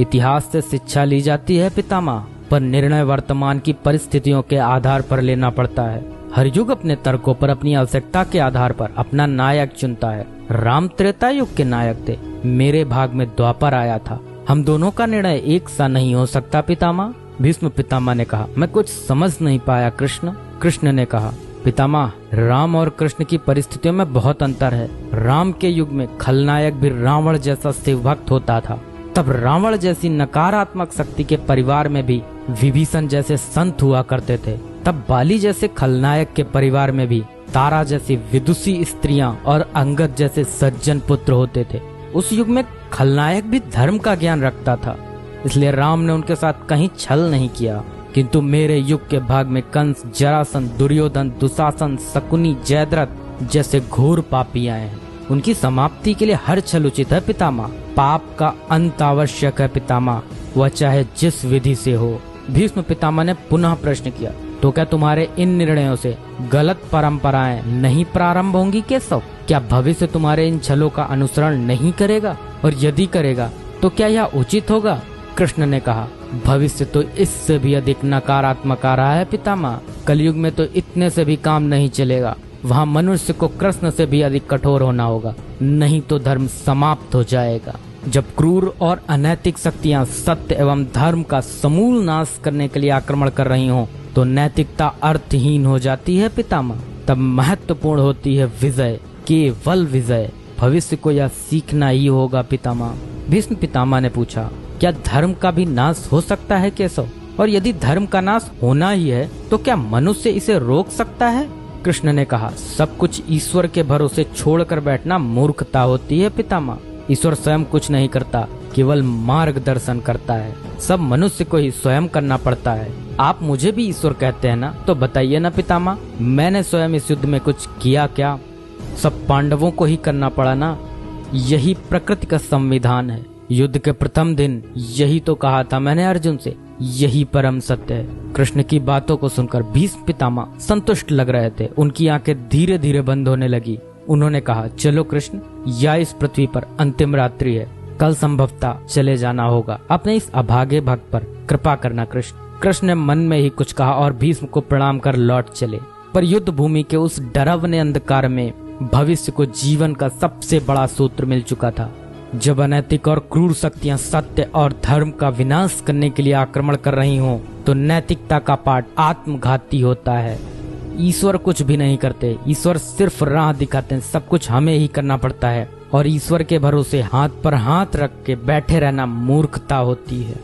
इतिहास से शिक्षा ली जाती है पितामह, पर निर्णय वर्तमान की परिस्थितियों के आधार पर लेना पड़ता है। हर युग अपने तर्कों पर, अपनी आवश्यकता के आधार पर अपना नायक चुनता है। राम त्रेता युग के नायक थे, मेरे भाग में द्वापर आया था। हम दोनों का निर्णय एक सा नहीं हो सकता पितामह। भीष्म पितामह ने कहा, मैं कुछ समझ नहीं पाया कृष्ण। कृष्ण ने कहा, पितामह, राम और कृष्ण की परिस्थितियों में बहुत अंतर है। राम के युग में खलनायक भी रावण जैसा शिवभक्त होता था। तब रावण जैसी नकारात्मक शक्ति के परिवार में भी विभीषण जैसे संत हुआ करते थे। तब बाली जैसे खलनायक के परिवार में भी तारा जैसी विदुषी स्त्रियां और अंगद जैसे सज्जन पुत्र होते थे। उस युग में खलनायक भी धर्म का ज्ञान रखता था, इसलिए राम ने उनके साथ कहीं छल नहीं किया। किंतु मेरे युग के भाग में कंस, जरासंध, दुर्योधन, दुशासन, शकुनी, जयद्रथ जैसे घोर पापी आए हैं। उनकी समाप्ति के लिए हर छल उचित है पितामह। पाप का अंत आवश्यक है पितामह, वह चाहे जिस विधि से हो। भीष्म पितामह ने पुनः प्रश्न किया, तो क्या तुम्हारे इन निर्णयों से गलत परंपराएं नहीं प्रारंभ होंगी केशव? क्या भविष्य तुम्हारे इन छलों का अनुसरण नहीं करेगा? और यदि करेगा तो क्या यह उचित होगा? कृष्ण ने कहा, भविष्य तो इससे भी अधिक नकारात्मक आ रहा है पितामह। कलयुग में तो इतने से भी काम नहीं चलेगा। वहाँ मनुष्य को कृष्ण से भी अधिक कठोर होना होगा, नहीं तो धर्म समाप्त हो जाएगा। जब क्रूर और अनैतिक शक्तियाँ सत्य एवं धर्म का समूल नाश करने के लिए आक्रमण कर रही हों, तो नैतिकता अर्थहीन हो जाती है पितामह। तब महत्वपूर्ण होती है विजय, केवल विजय। भविष्य को यह सीखना ही होगा पितामह। भीष्म पितामह ने पूछा, क्या धर्म का भी नाश हो सकता है केशव? और यदि धर्म का नाश होना ही है तो क्या मनुष्य इसे रोक सकता है? कृष्ण ने कहा, सब कुछ ईश्वर के भरोसे छोड़कर बैठना मूर्खता होती है पितामह। ईश्वर स्वयं कुछ नहीं करता, केवल मार्गदर्शन करता है। सब मनुष्य को ही स्वयं करना पड़ता है। आप मुझे भी ईश्वर कहते हैं ना, तो बताइए ना पितामह, मैंने स्वयं इस युद्ध में कुछ किया क्या? सब पांडवों को ही करना पड़ा ना। यही प्रकृति का संविधान है। युद्ध के प्रथम दिन यही तो कहा था मैंने अर्जुन से, यही परम सत्य है। कृष्ण की बातों को सुनकर भीष्म पितामह संतुष्ट लग रहे थे। उनकी आंखें धीरे धीरे बंद होने लगी। उन्होंने कहा, चलो कृष्ण, यह इस पृथ्वी पर अंतिम रात्रि है। कल संभवतः चले जाना होगा। अपने इस अभागे भक्त पर कृपा करना कृष्ण। कृष्ण ने मन में ही कुछ कहा और भीष्म को प्रणाम कर लौट चले। पर युद्ध भूमि के उस डरावने अंधकार में भविष्य को जीवन का सबसे बड़ा सूत्र मिल चुका था। जब अनैतिक और क्रूर शक्तियां सत्य और धर्म का विनाश करने के लिए आक्रमण कर रही हों, तो नैतिकता का पाठ आत्मघाती होता है। ईश्वर कुछ भी नहीं करते, ईश्वर सिर्फ राह दिखाते हैं। सब कुछ हमें ही करना पड़ता है और ईश्वर के भरोसे हाथ पर हाथ रख के बैठे रहना मूर्खता होती है।